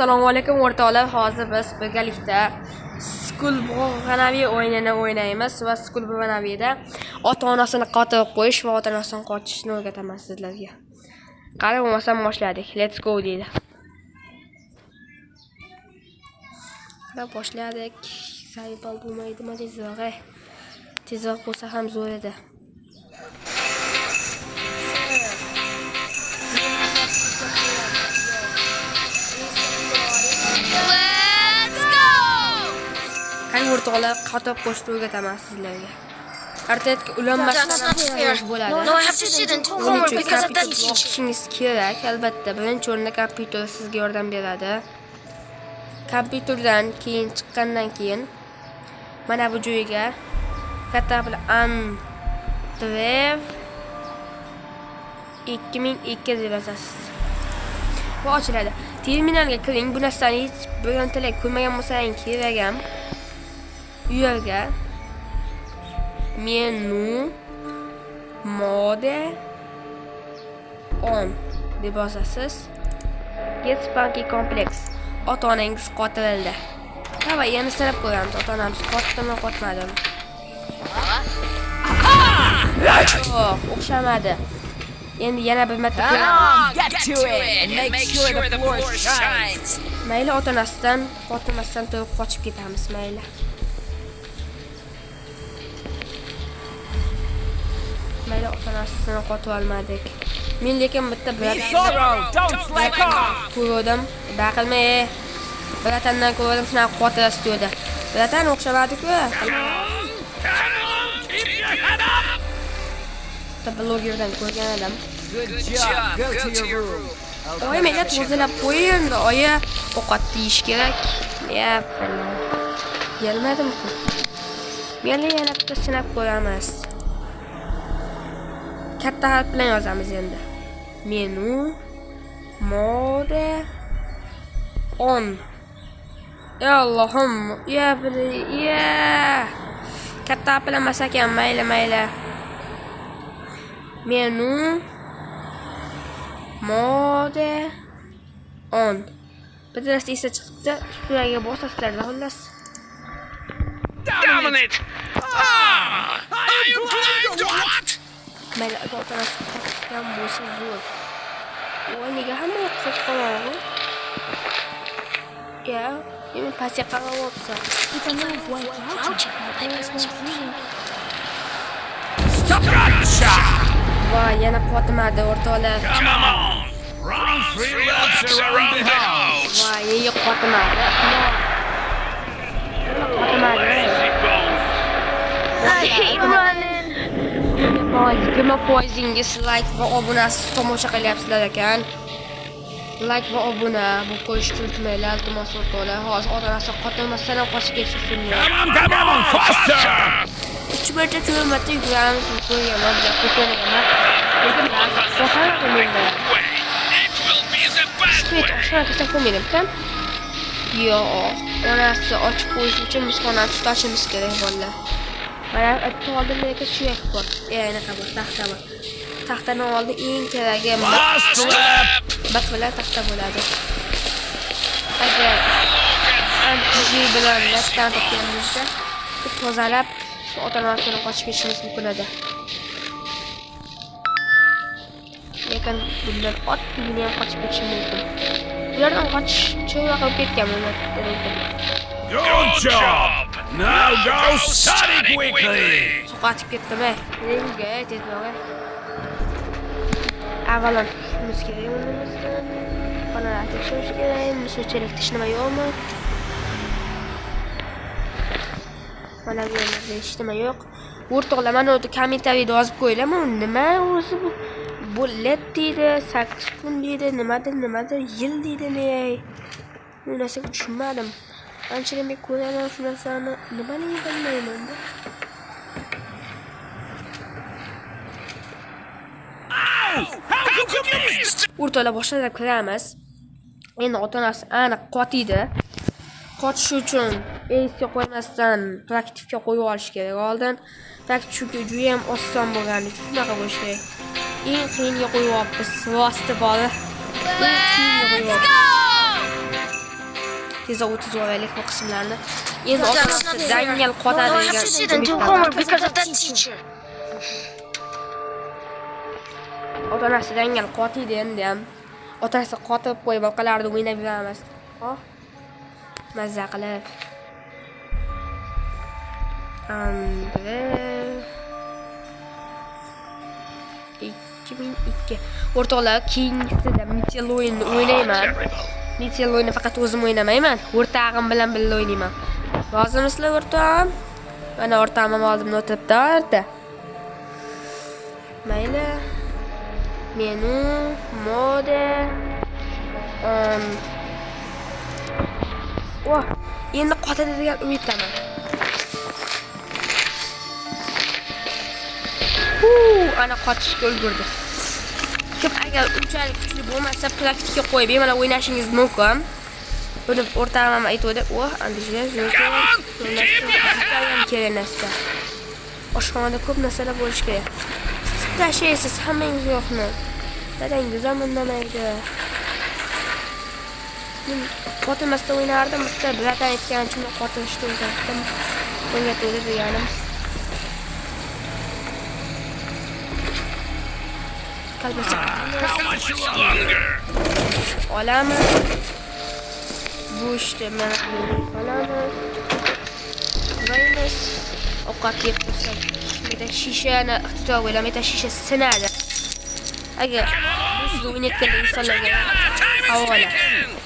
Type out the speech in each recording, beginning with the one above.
Assalomu alaykum o'rtoqlar. Hozir biz birgalikda Skull Banavi o'yinini o'ynaymiz va Skull Banavida ota-onasini qotilib qo'yish va ota-onasini qochishni o'rgataman sizlarga. Qani bo'lmasam boshladik. Let's go deydi. Va boshladik. Saybal bo'lmaydimi tezroq. Tezroq bo'lsa ham zo'r edi. Qani o'rtoqlar, qotilib qo'shni o'rgataman sizlarga. Artetka ulanmasdan bo'ladi. No, I have to sit and do homework because of that teaching. O'qishingiz kerak. Albatta, birinchi o'rinda kompyuter sizga yordam beradi. Kompyuterdan keyin chiqqandan keyin mana bu joyga katta bilan Andrev 2002 deb yozasiz. Bu ochiladi. Terminalga kiring. Bu narsani hech birontalik ko'rmagan bo'lsangiz kerak ham. U yerga menu mode on deb yozasiz. Get Sparky Complex. Ota-onangiz qotildi. Va yana sanab ko'ramiz. Ota-onamiz qotilmi, qotmadimi? O'xshamadi. Endi yana bir marta ko'ramiz. Get to it and make sure the floor shines. Mayli, ota-onasidan qotilmasdan turib qochib ketamiz, mayli. Mayli, ota-onasini qotib olmadik. Men lekin bitta ko'rdim. Baqilma. Biratandan ko'rdim, shunaqa qotil istedi. Biratan o'xshamadi-ku. Blogerdan ko'rgan adam. Good job. Go to your room. Oy, menga tozalab qo'ying. Oy, ovqat yeyish kerak. Yelmadim-ku. Meni yana bitta sinab ko'ramiz. Katta harf bilan yozamiz endi. Menu mode on. Ya Allohim, katta harf bilan emas ekan, mayli. Menu mode on. Bittasi esa chiqibdi. Shuraga bosasizlar, xullas. Dominate! Are you going to what? Mayli, ota-onasi qotgan bo'lsa zo'r. Voy, nega hamma qo'rqadi? Ya, men pastga qarab o'tsa. Stop that! Voy, yana qotmadi o'rtoqlar. Come on! Run 3 laps around the house! Voy, nega qotmadi? I hate running. Voy, 20%ingiz like va obunasiz tomosha qilyapsizlar ekan. Like va obuna bu qo'yishni unutmanglar, iltimos o'rtoqlar. Hozir ota-onasi qotilmasdan ham qochib ketish uchun. Come on, faster! 3 marta 4 marta yuguramiz, qo'yganman, qo'yganman. Lekin qo'shar qilmayman. It will be the best Shuyt, oshxona kelsa qo'ymayman. Yo'q, onasi ochib qo'yish uchun biz xonani tutashimiz kerak bolalar. Mana bitta oldin lekin suyak bor. Anaqa bor, taxta bor. Taxtani oldi eng keragi bak bilan taxta bo'ladi. Agar antijiy bilan latdan topganimizda tozalab ota-onasini qochib ketishimiz mumkin edi. Lekin bundan oddiygina ham qochib ketishi mumkin. Ulardan qochish cho'g'ra qilib ketganman. Good job! Now go study quickly! Qochib ketdim-ey. Menga tezroq. Avvalo tushimiz kerak o'zimizdan. Xonalar tekshirish kerak. Musulchilik tish nima yo'qmi? Mana bu yerda hech nima yo'q. O'rtoqlar, mana o'zi kommentariyada yozib qo'yinglar. Nima o'zi bu? Bu let deydi, 8 kun deydi, nimadir, yil deydi, ey. Bu narsaga tushunmadim. Anchadan beri ko'raman shu narsani, nimani bilmayman. O'rtoqlar, boshlab kiramiz. Endi ota-onasi aniq qotiydi. Qochish uchun esga qo'ymasdan praktikga qo'yib olish kerak oldin. Praktik chunki juda ham oson bo'lgani uchun shunaqa bo'lish kerak. Eng qiyinga qo'yib olibmiz. Vosita bor. tez o'tib olaylik bu qismlarni. Endi ota-onasi Daniel qotadi I degan didn't do homework because of that teacher. ota-onasi Daniel qotiydi endi ham. Otasi qotib qo'yib boqalarni o'ynab yuramiz. Oh. Mazza qilib. 2002. O'rtoqlar, keyingisida Metal o'yinini o'ynayman. Metal o'yinini faqat o'zim o'ynamayman. O'rtog'im bilan birga o'ynayman. Rozimisizlar o'rtog'im? Mana o'rtog'im oldimda o'tiribdi orda. Mayli. Menu, mode. Endi qotadi degan umiddaman. Ana qotishga ulgurdi. Kim agar unchalik kuchli bo'lmasa, praktika qo'yib bemalol o'ynashingiz mumkin. Buni o'rtog'im aytdi, Andrey kelinasa. Oshxonada ko'p narsalar bo'lish kerak. Tashlaysiz hammangiz yo'qmi? Dadangiz ham undamaydi. Men qotilmasdan o'ynardim, bitta bratan aytgancha qotilishni o'rgatdim. Bunga to'g'ri deganim. How much longer? Olamiz. Bu ishni men olamiz. Qo'yamiz. Ovqat yeb tursak, shunda shishani ixtiro o'ylamay shisha sinadi. Agar bu siz o'ynayotgan insonlarga havola.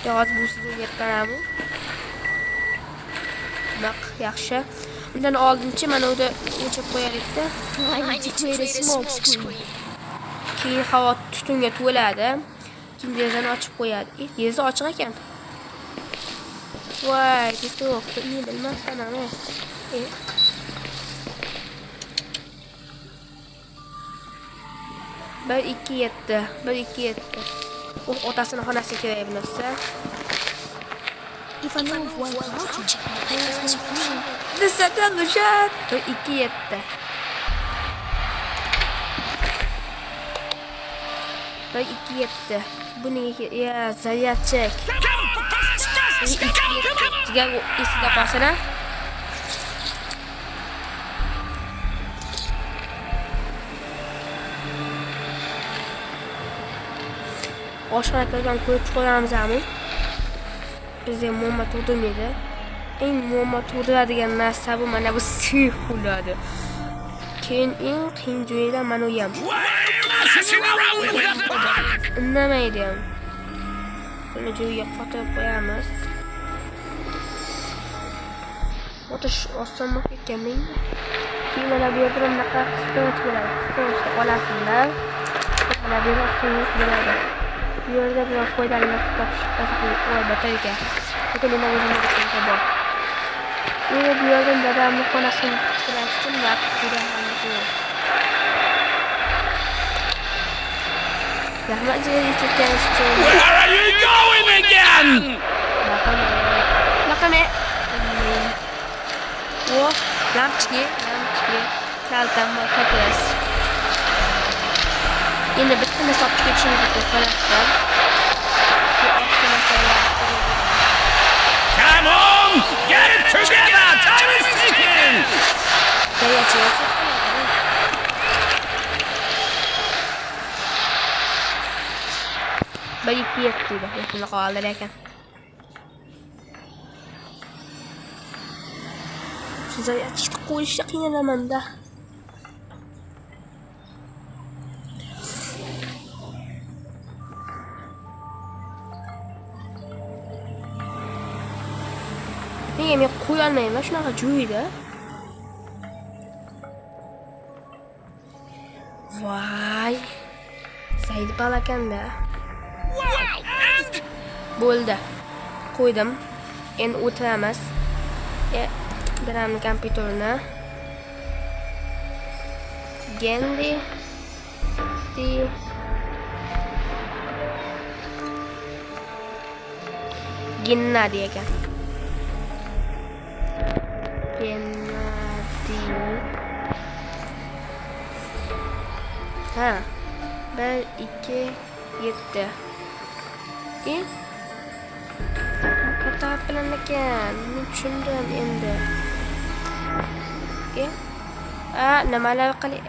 Yo'q, bu siz o'ynayotganmi? Maq, yaxshi. Undan oldinchi mana unda o'chib qo'yaylik-da. I need to create a smoke screen. Keyin havo tutunga to'ladi. Keyin derazani ochib qo'yadi. Deraza ochiq ekan. Voy, yo'q, men bilmasam ana. Bir ikki yetti. Otasini xonasiga kerak bu narsa. If I know of one out, my parents won't know. Desatan uşak. 2-7. Bak 2-7. Bu ne ya zaryat çek. 2-7. Gel o iside kalsana. Oshxonadan ko'rib qo'yamiz ham. Bizga muammo tug'dirmaydi. Eng muammo tug'diradigan narsa bu mana bu six bo'ladi. Keyin eng qiyin joyidan mana u ham. Indamaydi ham. Buni joyiga qotirib qo'yamiz. O'tish osonroq ekan-men. Keyin mana bu yerda bunaqa stoj bo'ladi. Stojni olasizlar. Mana bu yerda suyungiz bo'ladi. Bu yerda bir foydali narsa topish batarka. Lekin men o'zimga bor. Bu yerdan dadamning xonasini qurishdim va qurganimiz yo'q. Rahmat aytganingiz uchun. Where are you going again? Laqane. O, lampchki. Kaltam va katas. Endi bitta narsa olib chiqishimiz kerak. Come on! Get it together! Time is ticking! Bagi piet juga, ya kalau ada kan. Saya cita kuisyak ini naman dah. Ini men qo'yolmayman, shunaqa joyda. Voy. Said balakanda. Bo'ldi. Qo'ydim. Endi o'tiramiz. Biramni kompyuterni. Gendi. Gennadi ekan. Ha. 1 2 7. Katta qilar ekan. Men tushundim endi. Nimalar qilay?